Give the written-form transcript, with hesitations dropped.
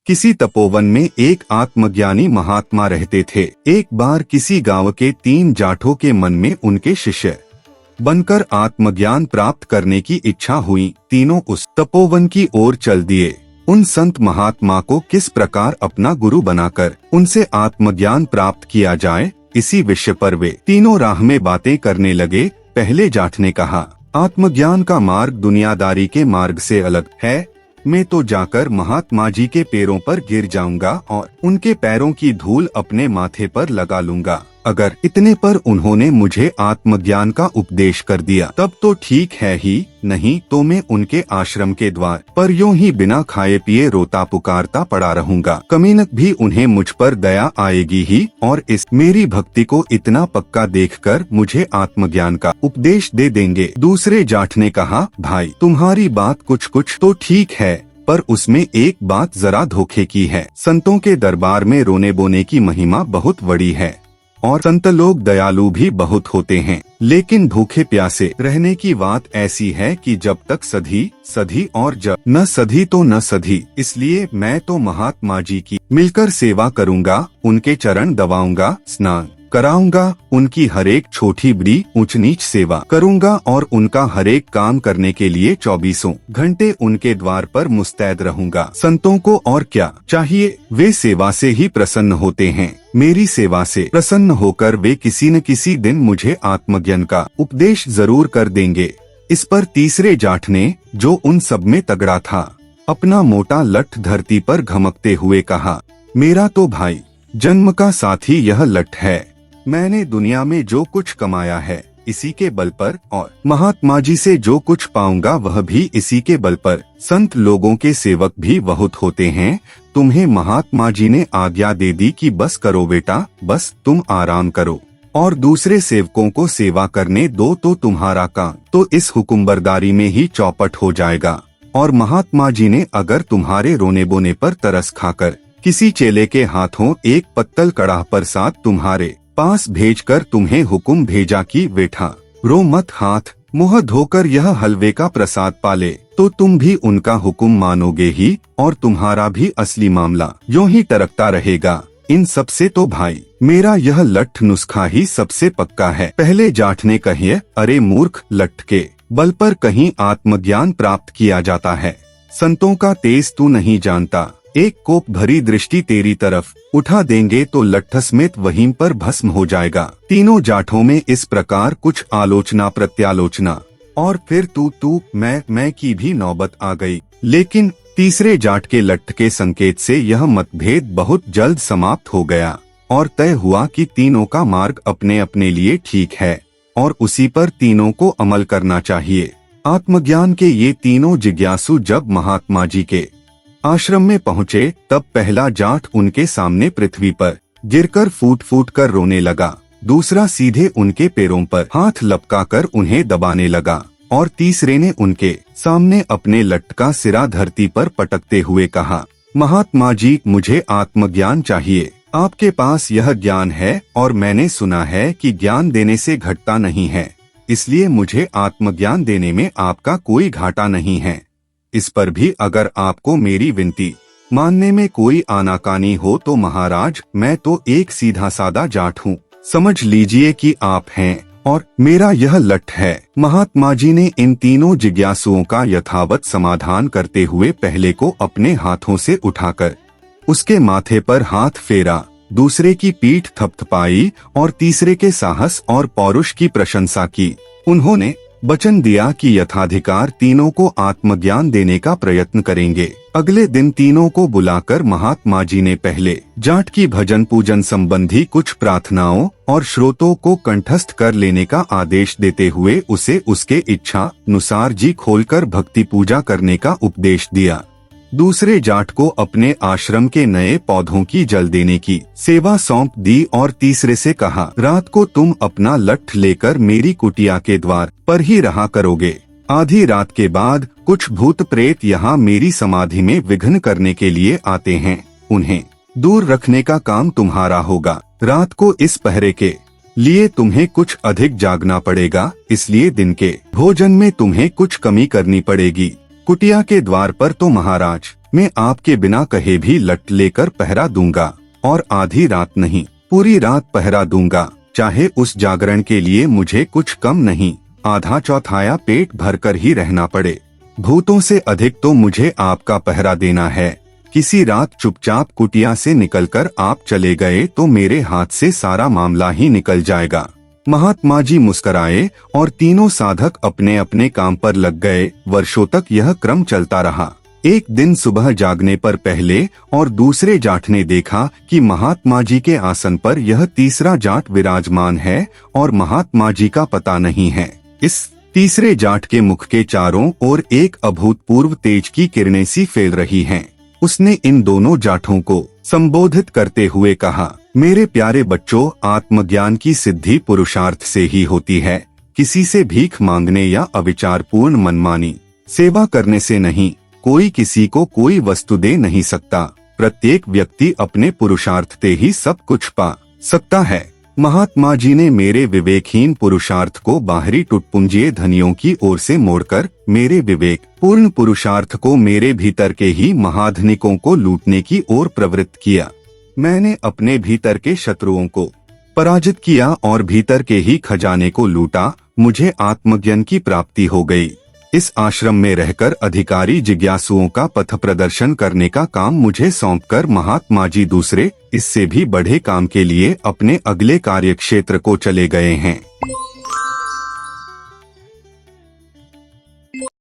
किसी तपोवन में एक आत्मज्ञानी महात्मा रहते थे। एक बार किसी गांव के 3 जाठों के मन में उनके शिष्य बनकर आत्मज्ञान प्राप्त करने की इच्छा हुई। तीनों उस तपोवन की ओर चल दिए। उन संत महात्मा को किस प्रकार अपना गुरु बनाकर उनसे आत्मज्ञान प्राप्त किया जाए, इसी विषय पर वे तीनों राह में बातें करने लगे। पहले जाठ ने कहा, आत्मज्ञान का मार्ग दुनियादारी के मार्ग से अलग है। मैं तो जाकर महात्मा जी के पैरों पर गिर जाऊंगा और उनके पैरों की धूल अपने माथे पर लगा लूंगा। अगर इतने पर उन्होंने मुझे आत्मज्ञान का उपदेश कर दिया तब तो ठीक है ही, नहीं तो मैं उनके आश्रम के द्वार पर यूं ही बिना खाए पिए रोता पुकारता पड़ा रहूंगा। कमीनक भी उन्हें मुझ पर दया आएगी ही और इस मेरी भक्ति को इतना पक्का देखकर मुझे आत्मज्ञान का उपदेश दे देंगे। दूसरे जाठ ने कहा, भाई तुम्हारी बात कुछ तो ठीक है, पर उसमें एक बात जरा धोखे की है। संतों के दरबार में रोने बोने की महिमा बहुत बड़ी है और संत लोग दयालु भी बहुत होते हैं, लेकिन भूखे प्यासे रहने की बात ऐसी है कि जब तक सधी और जब न सधी तो न सधी। इसलिए मैं तो महात्मा जी की मिलकर सेवा करूंगा, उनके चरण दबाऊंगा, स्नान कराऊंगा, उनकी हरेक छोटी बड़ी ऊंच नीच सेवा करूंगा और उनका हरेक काम करने के लिए 24 घंटे उनके द्वार पर मुस्तैद रहूंगा। संतों को और क्या चाहिए, वे सेवा से ही प्रसन्न होते हैं। मेरी सेवा से प्रसन्न होकर वे किसी न किसी दिन मुझे आत्मज्ञान का उपदेश जरूर कर देंगे। इस पर तीसरे जाठ ने, जो उन सब में तगड़ा था, अपना मोटा लठ धरती पर घमकते हुए कहा, मेरा तो भाई जन्म का साथी यह लठ है। मैंने दुनिया में जो कुछ कमाया है इसी के बल पर और महात्मा जी से जो कुछ पाऊंगा वह भी इसी के बल पर। संत लोगों के सेवक भी बहुत होते हैं। तुम्हें महात्मा जी ने आज्ञा दे दी कि बस करो बेटा, बस तुम आराम करो और दूसरे सेवकों को सेवा करने दो तो तुम्हारा काम तो इस हुकुमबरदारी में ही चौपट हो जाएगा। और महात्मा जी ने अगर तुम्हारे रोने बोने पर तरस खाकर किसी चेले के हाथों एक पत्तल कड़ाह प्रसाद तुम्हारे पास भेजकर तुम्हें हुक्म भेजा कि बेटा रो मत, हाथ मुंह धोकर यह हलवे का प्रसाद पाले, तो तुम भी उनका हुक्म मानोगे ही और तुम्हारा भी असली मामला यूं ही टरकता रहेगा। इन सब से तो भाई मेरा यह लठ नुस्खा ही सबसे पक्का है। पहले जाठ ने कहे, अरे मूर्ख, लठ के बल पर कहीं आत्मज्ञान प्राप्त किया जाता है। संतों का तेज तू नहीं जानता। एक कोप भरी दृष्टि तेरी तरफ उठा देंगे तो लठ समेत वहीं पर भस्म हो जाएगा। तीनों जाठों में इस प्रकार कुछ आलोचना प्रत्यालोचना और फिर तू मैं की भी नौबत आ गई। लेकिन तीसरे जाट के लठ के संकेत से यह मतभेद बहुत जल्द समाप्त हो गया और तय हुआ कि तीनों का मार्ग अपने अपने लिए ठीक है और उसी पर तीनों को अमल करना चाहिए। आत्मज्ञान के ये तीनों जिज्ञासु जब महात्मा जी के आश्रम में पहुँचे तब पहला जाट उनके सामने पृथ्वी पर गिरकर फूट कर रोने लगा। दूसरा सीधे उनके पैरों पर हाथ लपकाकर उन्हें दबाने लगा और तीसरे ने उनके सामने अपने लठ का सिरा धरती पर पटकते हुए कहा, महात्मा जी, मुझे आत्मज्ञान चाहिए। आपके पास यह ज्ञान है और मैंने सुना है कि ज्ञान देने से घटता नहीं है, इसलिए मुझे आत्मज्ञान देने में आपका कोई घाटा नहीं है। इस पर भी अगर आपको मेरी विनती मानने में कोई आनाकानी हो तो महाराज, मैं तो एक सीधा सादा जाट हूँ, समझ लीजिए कि आप हैं और मेरा यह लठ है। महात्मा जी ने इन तीनों जिज्ञासुओं का यथावत समाधान करते हुए पहले को अपने हाथों से उठाकर उसके माथे पर हाथ फेरा, दूसरे की पीठ थपथपाई और तीसरे के साहस और पौरुष की प्रशंसा की। उन्होंने वचन दिया कि यथाधिकार तीनों को आत्मज्ञान देने का प्रयत्न करेंगे। अगले दिन तीनों को बुलाकर महात्मा जी ने पहले जाट की भजन पूजन संबंधी कुछ प्रार्थनाओं और श्रोतों को कंठस्थ कर लेने का आदेश देते हुए उसे उसके इच्छा अनुसार जी खोलकर भक्ति पूजा करने का उपदेश दिया। दूसरे जाट को अपने आश्रम के नए पौधों की जल देने की सेवा सौंप दी और तीसरे से कहा, रात को तुम अपना लठ लेकर मेरी कुटिया के द्वार पर ही रहा करोगे। आधी रात के बाद कुछ भूत प्रेत यहाँ मेरी समाधि में विघ्न करने के लिए आते हैं, उन्हें दूर रखने का काम तुम्हारा होगा। रात को इस पहरे के लिए तुम्हें कुछ अधिक जागना पड़ेगा, इसलिए दिन के भोजन में तुम्हें कुछ कमी करनी पड़ेगी। कुटिया के द्वार पर तो महाराज मैं आपके बिना कहे भी लट लेकर पहरा दूंगा, और आधी रात नहीं, पूरी रात पहरा दूंगा, चाहे उस जागरण के लिए मुझे कुछ कम नहीं, आधा चौथाया पेट भरकर ही रहना पड़े। भूतों से अधिक तो मुझे आपका पहरा देना है। किसी रात चुपचाप कुटिया से निकलकर आप चले गए तो मेरे हाथ से सारा मामला ही निकल जाएगा। महात्मा जी मुस्कराए और तीनों साधक अपने अपने काम पर लग गए। वर्षों तक यह क्रम चलता रहा। एक दिन सुबह जागने पर पहले और दूसरे जाट ने देखा कि महात्मा जी के आसन पर यह तीसरा जाट विराजमान है और महात्मा जी का पता नहीं है। इस तीसरे जाट के मुख के चारों ओर एक अभूतपूर्व तेज की किरणें सी फैल रही हैं। उसने इन दोनों जाठों को संबोधित करते हुए कहा, मेरे प्यारे बच्चों, आत्मज्ञान की सिद्धि पुरुषार्थ से ही होती है, किसी से भीख मांगने या अविचारपूर्ण मनमानी सेवा करने से नहीं। कोई किसी को कोई वस्तु दे नहीं सकता। प्रत्येक व्यक्ति अपने पुरुषार्थ से ही सब कुछ पा सकता है। महात्मा जी ने मेरे विवेकहीन पुरुषार्थ को बाहरी टुटपुंजिए धनियों की ओर से मोड़कर मेरे विवेक पूर्ण पुरुषार्थ को मेरे भीतर के ही महाधनिकों को लूटने की ओर प्रवृत्त किया। मैंने अपने भीतर के शत्रुओं को पराजित किया और भीतर के ही खजाने को लूटा। मुझे आत्मज्ञान की प्राप्ति हो गई। इस आश्रम में रहकर अधिकारी जिज्ञासुओं का पथ प्रदर्शन करने का काम मुझे सौंपकर महात्मा जी दूसरे, इससे भी बड़े काम के लिए अपने अगले कार्यक्षेत्र को चले गए हैं।